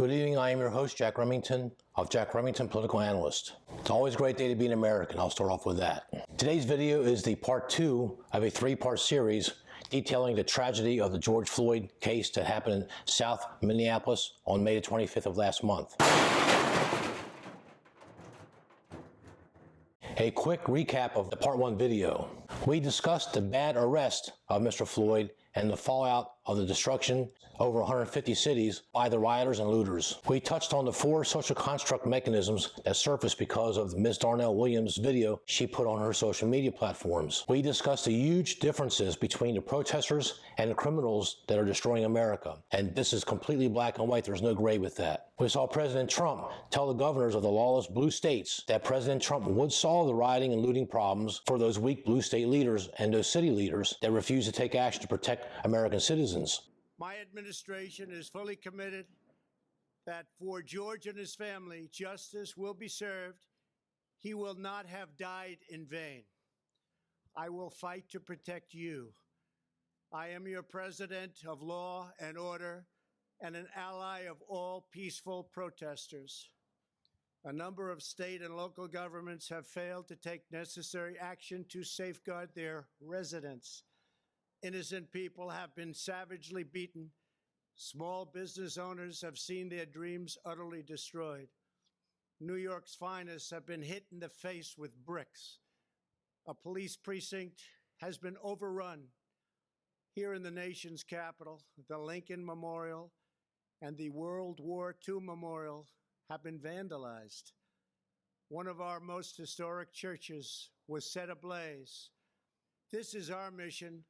Good evening, I am your host, Jack Remington of Jack Remington Political Analyst. It's always a great day to be an American. I'll start off with that. Today's video is the part 2 of a 3-part series detailing the tragedy of the George Floyd case that happened in South Minneapolis on May the 25th of last month. A quick recap of the part 1 video. We discussed the bad arrest of Mr. Floyd and the fallout of the destruction over 150 cities by the rioters and looters. We touched on the 4 social construct mechanisms that surfaced because of Ms. Darnell Williams' video she put on her social media platforms. We discussed the huge differences between the protesters and the criminals that are destroying America. And this is completely black and white. There's no gray with that. We saw President Trump tell the governors of the lawless blue states that President Trump would solve the rioting and looting problems for those weak blue state leaders and those city leaders that refuse to take action to protect American citizens. My administration is fully committed that for George and his family, justice will be served. He will not have died in vain. I will fight to protect you. I am your president of law and order and an ally of all peaceful protesters. A number of state and local governments have failed to take necessary action to safeguard their residents. Innocent people have been savagely beaten. Small business owners have seen their dreams utterly destroyed. New York's finest have been hit in the face with bricks. A police precinct has been overrun. Here in the nation's capital, the Lincoln Memorial and the World War II Memorial have been vandalized. One of our most historic churches was set ablaze. This is our mission,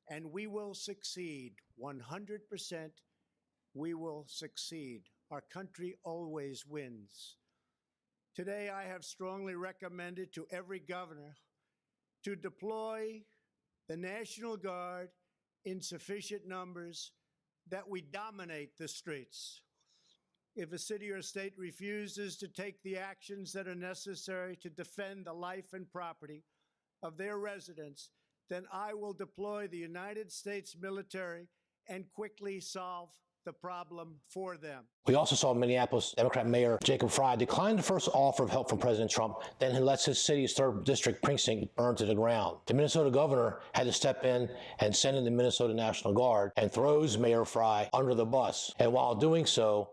and we will succeed. 100%, we will succeed. Our country always wins. Today, I have strongly recommended to every governor to deploy the National Guard in sufficient numbers that we dominate the streets. If a city or state refuses to take the actions that are necessary to defend the life and property of their residents, then I will deploy the United States military and quickly solve the problem for them. We also saw Minneapolis Democrat Mayor Jacob Frey decline the first offer of help from President Trump, then he lets his city's 3rd district precinct burn to the ground. The Minnesota governor had to step in and send in the Minnesota National Guard and throws Mayor Frey under the bus. And while doing so,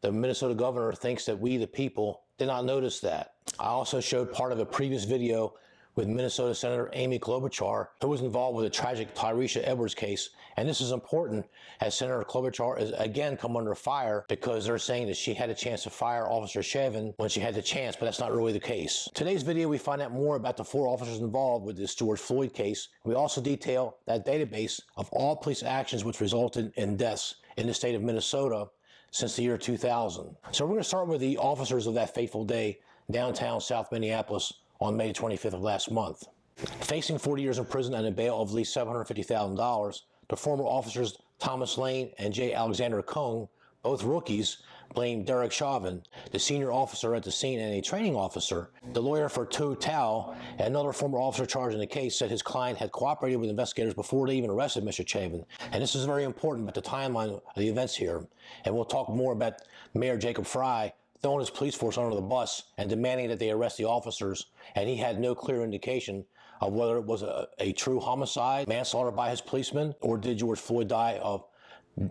the Minnesota governor thinks that we, the people, did not notice that. I also showed part of a previous video with Minnesota Senator Amy Klobuchar, who was involved with the tragic Tyresha Edwards case. And this is important as Senator Klobuchar is again come under fire because they're saying that she had a chance to fire Officer Chavin when she had the chance, but that's not really the case. Today's video, we find out more about the 4 officers involved with this George Floyd case. We also detail that database of all police actions which resulted in deaths in the state of Minnesota since the year 2000. So we're going to start with the officers of that fateful day downtown South Minneapolis on May 25th of last month. Facing 40 years in prison and a bail of at least $750,000, the former officers Thomas Lane and J. Alexander Cohn, both rookies, blamed Derek Chauvin, the senior officer at the scene and a training officer. The lawyer for To Tao, another former officer charged in the case, said his client had cooperated with investigators before they even arrested Mr. Chavin. And this is very important about the timeline of the events here. And we'll talk more about Mayor Jacob Frey throwing his police force under the bus and demanding that they arrest the officers, and he had no clear indication of whether it was a true homicide, manslaughter by his policemen, or did George Floyd die of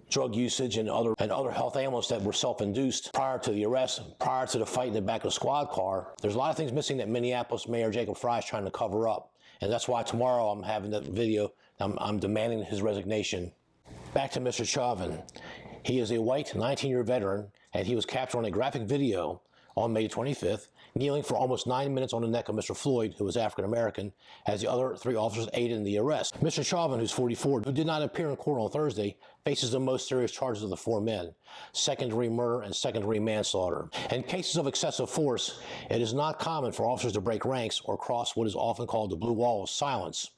drug usage and other health ailments that were self-induced prior to the arrest, prior to the fight in the back of the squad car. There's a lot of things missing that Minneapolis Mayor Jacob Frey is trying to cover up, and that's why tomorrow I'm having that video. I'm demanding his resignation. Back to Mr. Chavin. He is a white 19-year veteran, and he was captured on a graphic video on May 25th, kneeling for almost 9 minutes on the neck of Mr. Floyd, who was African-American, as the other 3 officers aided in the arrest. Mr. Chavin, who's 44, who did not appear in court on Thursday, faces the most serious charges of the 4 men: second-degree murder and second-degree manslaughter. In cases of excessive force, it is not common for officers to break ranks or cross what is often called the blue wall of silence.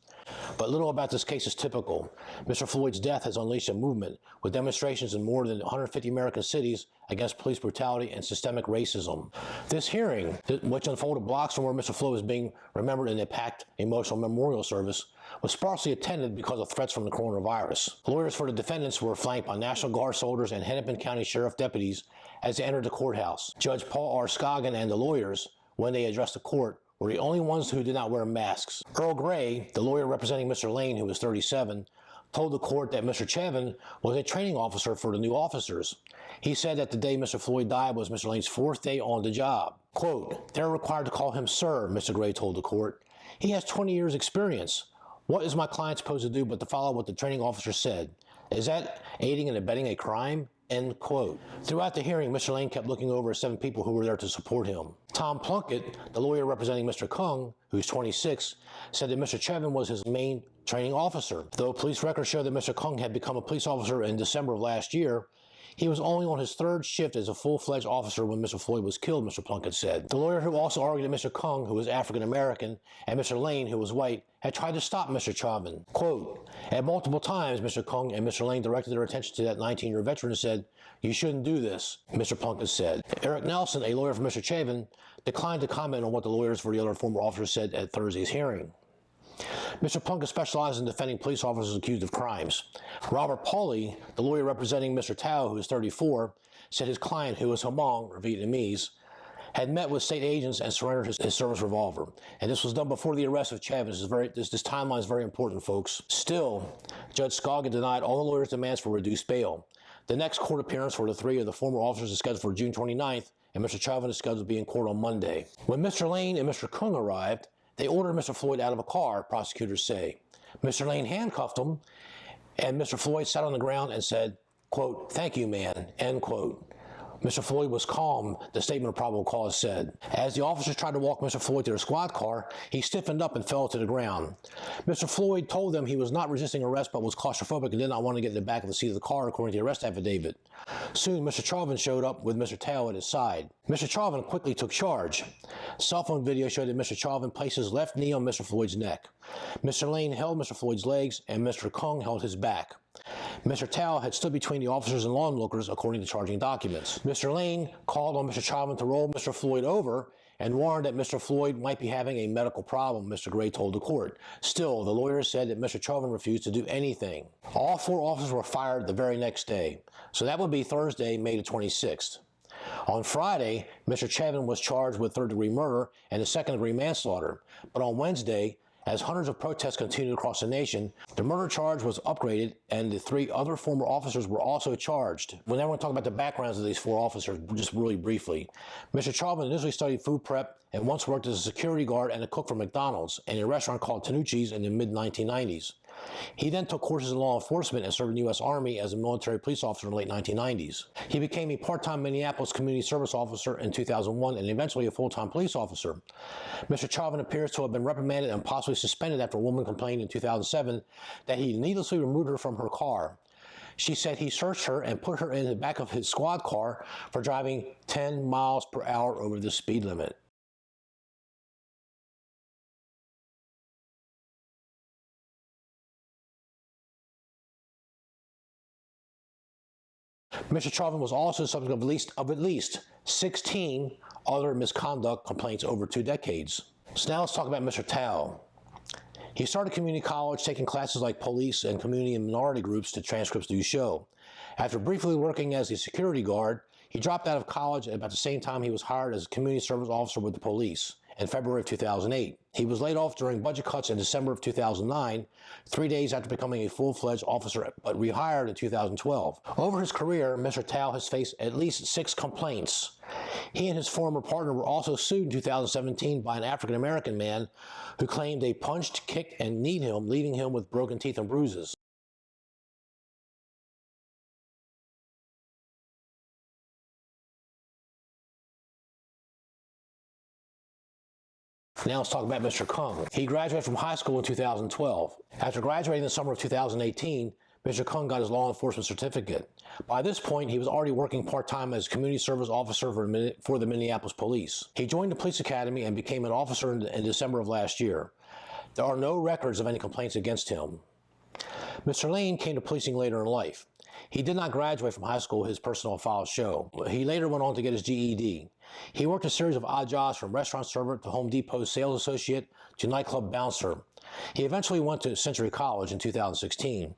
But little about this case is typical. Mr. Floyd's death has unleashed a movement, with demonstrations in more than 150 American cities against police brutality and systemic racism. This hearing, which unfolded blocks from where Mr. Floyd was being remembered in a packed, emotional memorial service, was sparsely attended because of threats from the coronavirus. Lawyers for the defendants were flanked by National Guard soldiers and Hennepin County Sheriff deputies as they entered the courthouse. Judge Paul R. Scoggin and the lawyers, when they addressed the court, were the only ones who did not wear masks. Earl Gray, the lawyer representing Mr. Lane, who was 37, told the court that Mr. Chavin was a training officer for the new officers. He said that the day Mr. Floyd died was Mr. Lane's 4th day on the job. Quote, "They're required to call him sir," Mr. Gray told the court. "He has 20 years experience. What is my client supposed to do but to follow what the training officer said? Is that aiding and abetting a crime?" End quote. Throughout the hearing, Mr. Lane kept looking over at 7 people who were there to support him. Tom Plunkett, the lawyer representing Mr. Kung, who's 26, said that Mr. Chavin was his main training officer. Though police records show that Mr. Kung had become a police officer in December of last year, he was only on his 3rd shift as a full-fledged officer when Mr. Floyd was killed, Mr. Plunkett said. The lawyer who also argued that Mr. Kung, who was African-American, and Mr. Lane, who was white, had tried to stop Mr. Chavin. Quote, "At multiple times, Mr. Kung and Mr. Lane directed their attention to that 19-year veteran and said, 'You shouldn't do this,'" Mr. Plunkett said. Eric Nelson, a lawyer for Mr. Chavin, declined to comment on what the lawyers for the other former officers said at Thursday's hearing. Mr. Plunkett specializes in defending police officers accused of crimes. Robert Pauly, the lawyer representing Mr. Tao, who is 34, said his client, who is Hmong, or Vietnamese, had met with state agents and surrendered his service revolver. And this was done before the arrest of Chavin. This timeline is very important, folks. Still, Judge Scoggin denied all the lawyers' demands for reduced bail. The next court appearance for the 3 of the former officers is scheduled for June 29th, and Mr. Chavin is scheduled to be in court on Monday. When Mr. Lane and Mr. Kung arrived, they ordered Mr. Floyd out of a car, prosecutors say. Mr. Lane handcuffed him, and Mr. Floyd sat on the ground and said, quote, "Thank you, man," end quote. Mr. Floyd was calm, the statement of probable cause said. As the officers tried to walk Mr. Floyd to their squad car, he stiffened up and fell to the ground. Mr. Floyd told them he was not resisting arrest but was claustrophobic and did not want to get in the back of the seat of the car, according to the arrest affidavit. Soon, Mr. Chavin showed up with Mr. Tao at his side. Mr. Chavin quickly took charge. Cell phone video showed that Mr. Chavin placed his left knee on Mr. Floyd's neck. Mr. Lane held Mr. Floyd's legs, and Mr. Kung held his back. Mr. Tao had stood between the officers and onlookers, according to charging documents. Mr. Lane called on Mr. Chavin to roll Mr. Floyd over and warned that Mr. Floyd might be having a medical problem, Mr. Gray told the court. Still, the lawyers said that Mr. Chavin refused to do anything. All 4 officers were fired the very next day, so that would be Thursday, May the 26th. On Friday, Mr. Chavin was charged with 3rd-degree murder and 2nd-degree manslaughter, but on Wednesday, as hundreds of protests continued across the nation, the murder charge was upgraded and the 3 other former officers were also charged. Well, now we're going to talk about the backgrounds of these 4 officers just really briefly. Mr. Chavin initially studied food prep and once worked as a security guard and a cook for McDonald's and a restaurant called Tanucci's in the mid-1990s. He then took courses in law enforcement and served in the U.S. Army as a military police officer in the late 1990s. He became a part-time Minneapolis community service officer in 2001 and eventually a full-time police officer. Mr. Chavin appears to have been reprimanded and possibly suspended after a woman complained in 2007 that he needlessly removed her from her car. She said he searched her and put her in the back of his squad car for driving 10 miles per hour over the speed limit. Mr. Chavin was also subject of at least 16 other misconduct complaints over 2 decades. So now let's talk about Mr. Tao. He started community college, taking classes like police and community and minority groups to transcripts do show. After briefly working as a security guard, he dropped out of college at about the same time he was hired as a community service officer with the police in February of 2008. He was laid off during budget cuts in December of 2009, 3 days after becoming a full-fledged officer, but rehired in 2012. Over his career, Mr. Tao has faced at least 6 complaints. He and his former partner were also sued in 2017 by an African-American man who claimed they punched, kicked, and kneed him, leaving him with broken teeth and bruises. Now let's talk about Mr. Kung. He graduated from high school in 2012. After graduating in the summer of 2018, Mr. Kung got his law enforcement certificate. By this point, he was already working part-time as a community service officer for the Minneapolis police. He joined the police academy and became an officer in December of last year. There are no records of any complaints against him. Mr. Lane came to policing later in life. He did not graduate from high school, his personal files show. He later went on to get his GED. He worked a series of odd jobs from restaurant server to Home Depot sales associate to nightclub bouncer. He eventually went to Century College in 2016.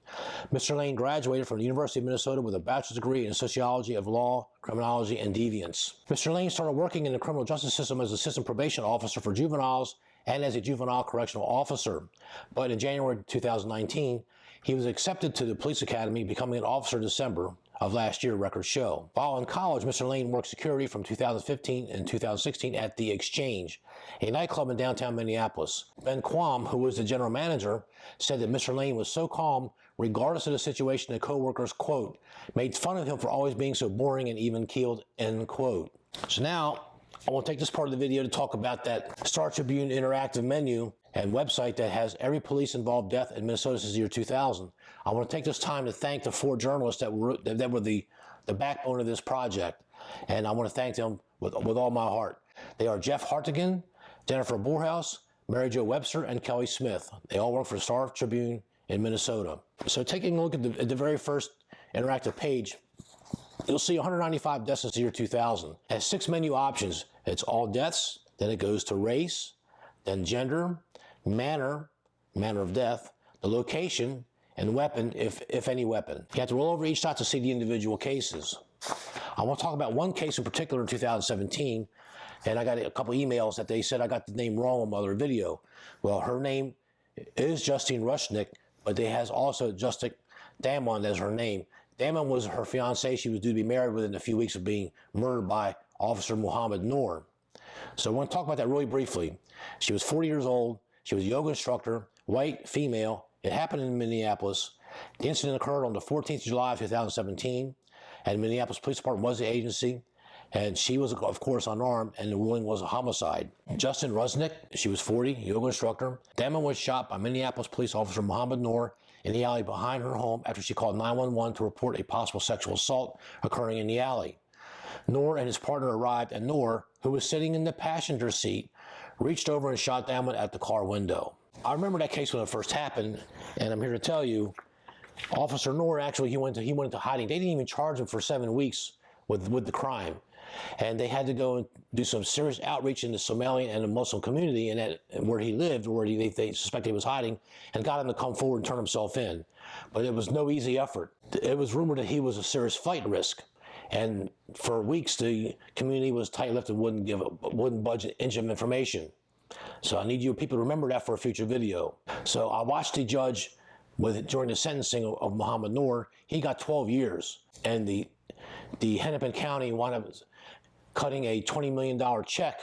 Mr. Lane graduated from the University of Minnesota with a bachelor's degree in sociology of law, criminology, and deviance. Mr. Lane started working in the criminal justice system as assistant probation officer for juveniles and as a juvenile correctional officer. But in January 2019, he was accepted to the police academy, becoming an officer in December of last year, records show. While in college, Mr. Lane worked security from 2015 and 2016 at The Exchange, a nightclub in downtown Minneapolis. Ben Quam, who was the general manager, said that Mr. Lane was so calm, regardless of the situation, that co-workers, quote, made fun of him for always being so boring and even-keeled, end quote. So now, I want to take this part of the video to talk about that Star Tribune interactive menu and website that has every police-involved death in Minnesota since the year 2000. I want to take this time to thank the 4 journalists that were the backbone of this project, and I want to thank them with all my heart. They are Jeff Hartigan, Jennifer Boorhaus, Mary Jo Webster, and Kelly Smith. They all work for the Star Tribune in Minnesota. So taking a look at the very first interactive page, you'll see 195 deaths since the year 2000. It has 6 menu options. It's all deaths, then it goes to race, then gender, manner of death, the location, and weapon, if any weapon. You have to roll over each dot to see the individual cases. I want to talk about one case in particular in 2017, and I got a couple emails that they said I got the name wrong on my other video. Well, her name is Justine Rushnick, but they has also Justin Damon as her name. Damon was her fiance. She was due to be married within a few weeks of being murdered by Officer Muhammad Noor. So I want to talk about that really briefly. She was 40 years old. She was a yoga instructor, white, female. It happened in Minneapolis. The incident occurred on the 14th of July of 2017, and the Minneapolis Police Department was the agency, and she was, of course, unarmed, and the ruling was a homicide. Justin Rusnick, she was 40, yoga instructor. Damon was shot by Minneapolis police officer Muhammad Noor in the alley behind her home after she called 911 to report a possible sexual assault occurring in the alley. Noor and his partner arrived, and Noor, who was sitting in the passenger seat, reached over and shot Damon at the car window. I remember that case when it first happened, and I'm here to tell you, Officer Noor actually he went into hiding. They didn't even charge him for 7 weeks with the crime, and they had to go and do some serious outreach in the Somali and the Muslim community, and where he lived, where they suspected he was hiding, and got him to come forward and turn himself in. But it was no easy effort. It was rumored that he was a serious flight risk. And for weeks, the community was tight-lipped and wouldn't budge an inch of information. So I need you people to remember that for a future video. So I watched the judge during the sentencing of Muhammad Noor. He got 12 years, and the Hennepin County wound up cutting a $20 million check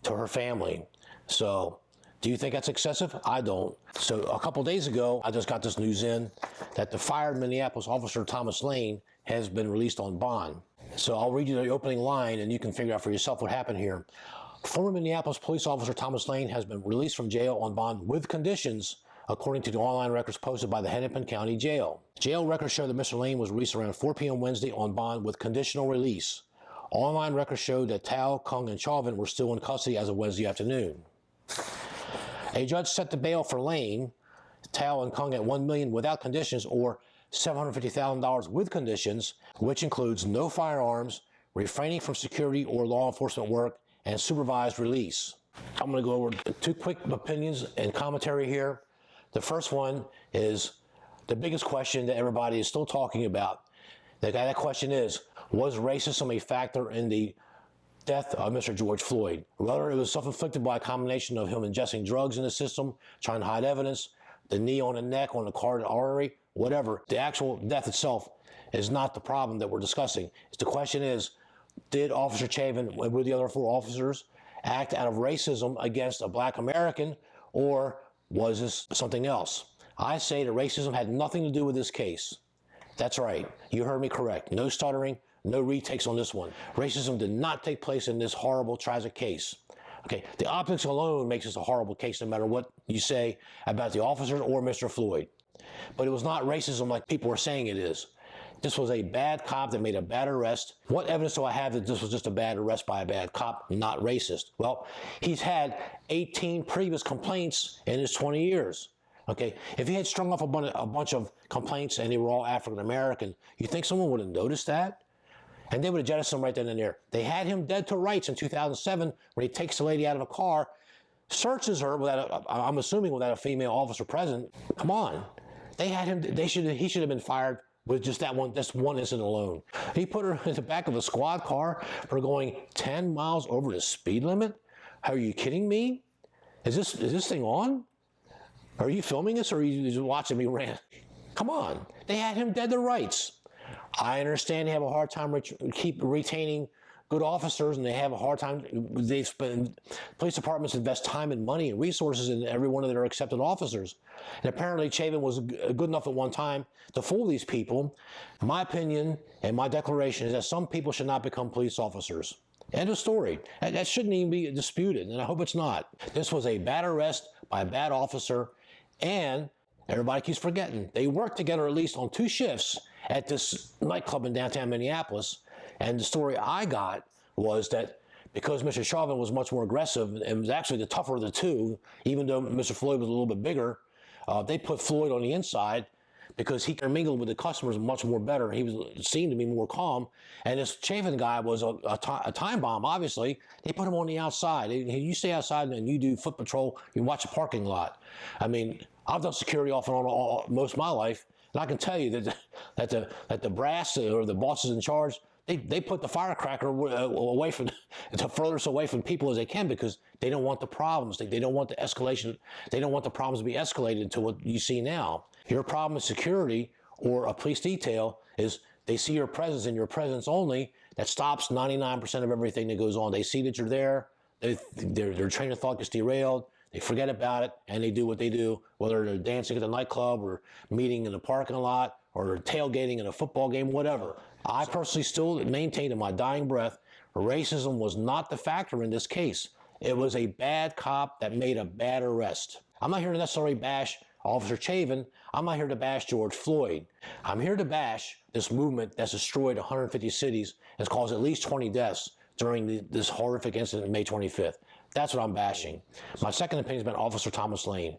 to her family. So do you think that's excessive? I don't. So a couple days ago, I just got this news in that the fired Minneapolis officer Thomas Lane has been released on bond. So I'll read you the opening line, and you can figure out for yourself what happened here. Former Minneapolis police officer Thomas Lane has been released from jail on bond with conditions, according to the online records posted by the Hennepin County Jail. Jail records show that Mr. Lane was released around 4 p.m. Wednesday on bond with conditional release. Online records showed that Tao, Kung, and Chavin were still in custody as of Wednesday afternoon. A judge set the bail for Lane, Tao, and Kung at $1 million without conditions, or $750,000 with conditions, which includes no firearms, refraining from security or law enforcement work, and supervised release. I'm going to go over 2 quick opinions and commentary here. The first one is the biggest question that everybody is still talking about. That question is, was racism a factor in the death of Mr. George Floyd? Whether it was self-inflicted by a combination of him ingesting drugs in the system, trying to hide evidence, the knee on the neck, on the carotid artery, whatever, the actual death itself is not the problem that we're discussing. The question is, did Officer Chavin, with the other 4 officers, act out of racism against a black American, or was this something else? I say that racism had nothing to do with this case. That's right. You heard me correct. No stuttering, no retakes on this one. Racism did not take place in this horrible, tragic case. Okay, the optics alone makes this a horrible case, no matter what you say about the officers or Mr. Floyd. But it was not racism like people are saying it is. This was a bad cop that made a bad arrest. What evidence do I have that this was just a bad arrest by a bad cop, not racist? Well, he's had 18 previous complaints in his 20 years. Okay, if he had strung off a bunch of complaints and they were all African-American, you think someone would have noticed that? And they would have jettisoned him right then and there. They had him dead to rights in 2007 when he takes the lady out of a car, searches her without, I'm assuming without a female officer present. Come on. They had him, he should have been fired with just that one incident alone. He put her in the back of a squad car for going 10 miles over the speed limit? Are you kidding me? Is this thing on? Are you filming this or are you just watching me rant? Come on. They had him dead to rights. I understand they have a hard time keep retaining good officers, and they have a hard time. Police departments invest time and money and resources in every one of their accepted officers. And apparently Chavin was good enough at one time to fool these people. My opinion and my declaration is that some people should not become police officers. End of story. That shouldn't even be disputed, and I hope it's not. This was a bad arrest by a bad officer, and everybody keeps forgetting. They worked together at least on 2 shifts at this nightclub in downtown Minneapolis. And the story I got was that because Mr. Chavin was much more aggressive and was actually the tougher of the two, even though Mr. Floyd was a little bit bigger, they put Floyd on the inside because he mingled with the customers much more better. He seemed to be more calm. And this Chavin guy was a time bomb, obviously. They put him on the outside. You stay outside and you do foot patrol, you watch a parking lot. I mean, I've done security off and on most of my life, and I can tell you that the brass or the bosses in charge, they put the firecracker away from, the furthest away from people as they can because they don't want the problems. They don't want the escalation. They don't want the problems to be escalated to what you see now. Your problem with security or a police detail is they see your presence and your presence only. That stops 99% of everything that goes on. They see that you're there. Their train of thought gets derailed. They forget about it, and they do what they do, whether they're dancing at the nightclub or meeting in the parking lot or tailgating in a football game, whatever. I personally still maintain in my dying breath, racism was not the factor in this case. It was a bad cop that made a bad arrest. I'm not here to necessarily bash Officer Chavin. I'm not here to bash George Floyd. I'm here to bash this movement that's destroyed 150 cities and has caused at least 20 deaths during this horrific incident on May 25th. That's what I'm bashing. My second opinion is about Officer Thomas Lane.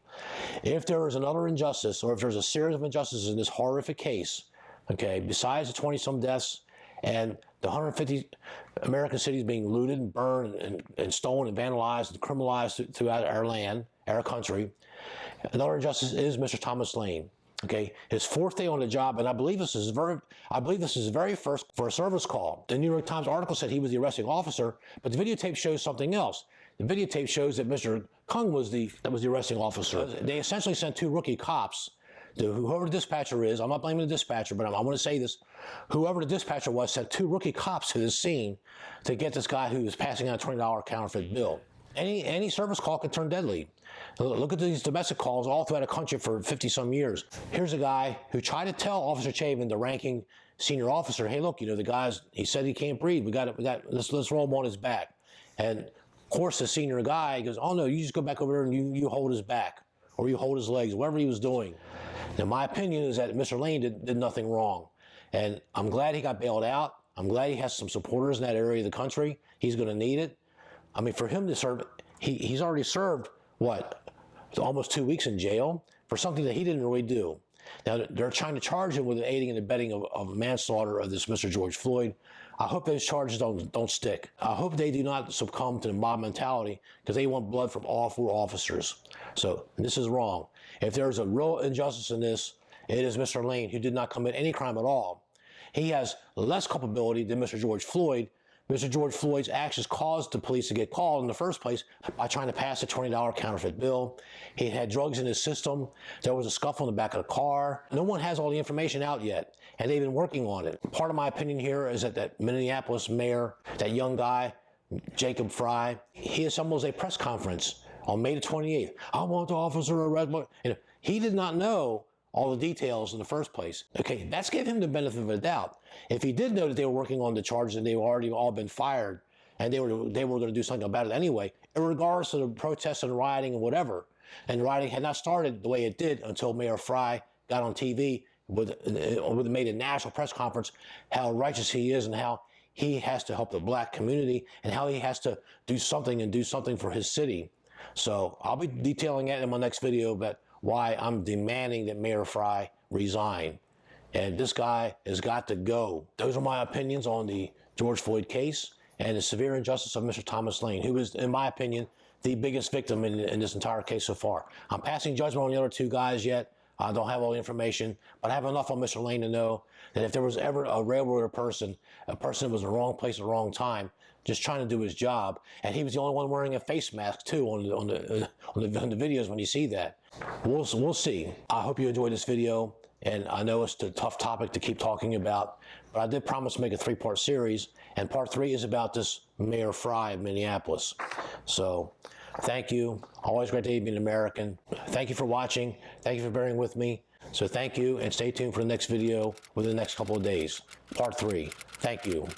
If there is another injustice, or if there's a series of injustices in this horrific case, okay, besides the 20-some deaths and the 150 American cities being looted and burned and stolen and vandalized and criminalized throughout our land, our country, another injustice is Mr. Thomas Lane. Okay, his 4th day on the job, and I believe this is very first for a service call. The New York Times article said he was the arresting officer, but the videotape shows something else. The videotape shows that Mr. Kung was the arresting officer. They essentially sent 2 rookie cops, whoever the dispatcher is. I'm not blaming the dispatcher, but I want to say this: whoever the dispatcher was sent 2 rookie cops to this scene to get this guy who was passing out a $20 counterfeit bill. Any service call could turn deadly. Look at these domestic calls all throughout the country for 50-some years. Here's a guy who tried to tell Officer Chavin, the ranking senior officer, hey, look, the guy's, he said he can't breathe. Let's roll him on his back. And of course, the senior guy goes, oh no, you just go back over there and you hold his back, or you hold his legs, whatever he was doing. Now, my opinion is that Mr. Lane did nothing wrong. And I'm glad he got bailed out. I'm glad he has some supporters in that area of the country. He's going to need it. I mean, for him to serve, he's already served, almost 2 weeks in jail for something that he didn't really do. Now, they're trying to charge him with aiding and abetting of manslaughter of this Mr. George Floyd. I hope those charges don't stick. I hope they do not succumb to the mob mentality because they want blood from all 4 officers. So this is wrong. If there's a real injustice in this, it is Mr. Lane, who did not commit any crime at all. He has less culpability than Mr. George Floyd. Mr. George Floyd's actions caused the police to get called in the first place by trying to pass a $20 counterfeit bill. He had drugs in his system. There was a scuffle in the back of the car. No one has all the information out yet, and they've been working on it. Part of my opinion here is that Minneapolis mayor, that young guy, Jacob Frey, he assembles a press conference on May the 28th. I want the officer arrested. He did not know all the details in the first place. Okay, that's give him the benefit of the doubt. If he did know that they were working on the charges and they were already all been fired and they were going to do something about it anyway, regardless of the protests and rioting and whatever, and rioting had not started the way it did until Mayor Frey got on TV made a national press conference how righteous he is and how he has to help the black community and how he has to do something for his city. So I'll be detailing that in my next video about why I'm demanding that Mayor Frey resign. And this guy has got to go. Those are my opinions on the George Floyd case and the severe injustice of Mr. Thomas Lane, who is, in my opinion, the biggest victim in this entire case so far. I'm passing judgment on the other two guys yet. I don't have all the information, but I have enough on Mr. Lane to know that if there was ever a railroader person, a person that was in the wrong place at the wrong time, just trying to do his job, and he was the only one wearing a face mask too on the videos when you see that. We'll see. I hope you enjoyed this video, and I know it's a tough topic to keep talking about, but I did promise to make a 3-part series, and part 3 is about this Mayor Frey of Minneapolis. So thank you. Always great to be an American. Thank you for watching. Thank you for bearing with me. So thank you, and stay tuned for the next video within the next couple of days. Part 3. Thank you.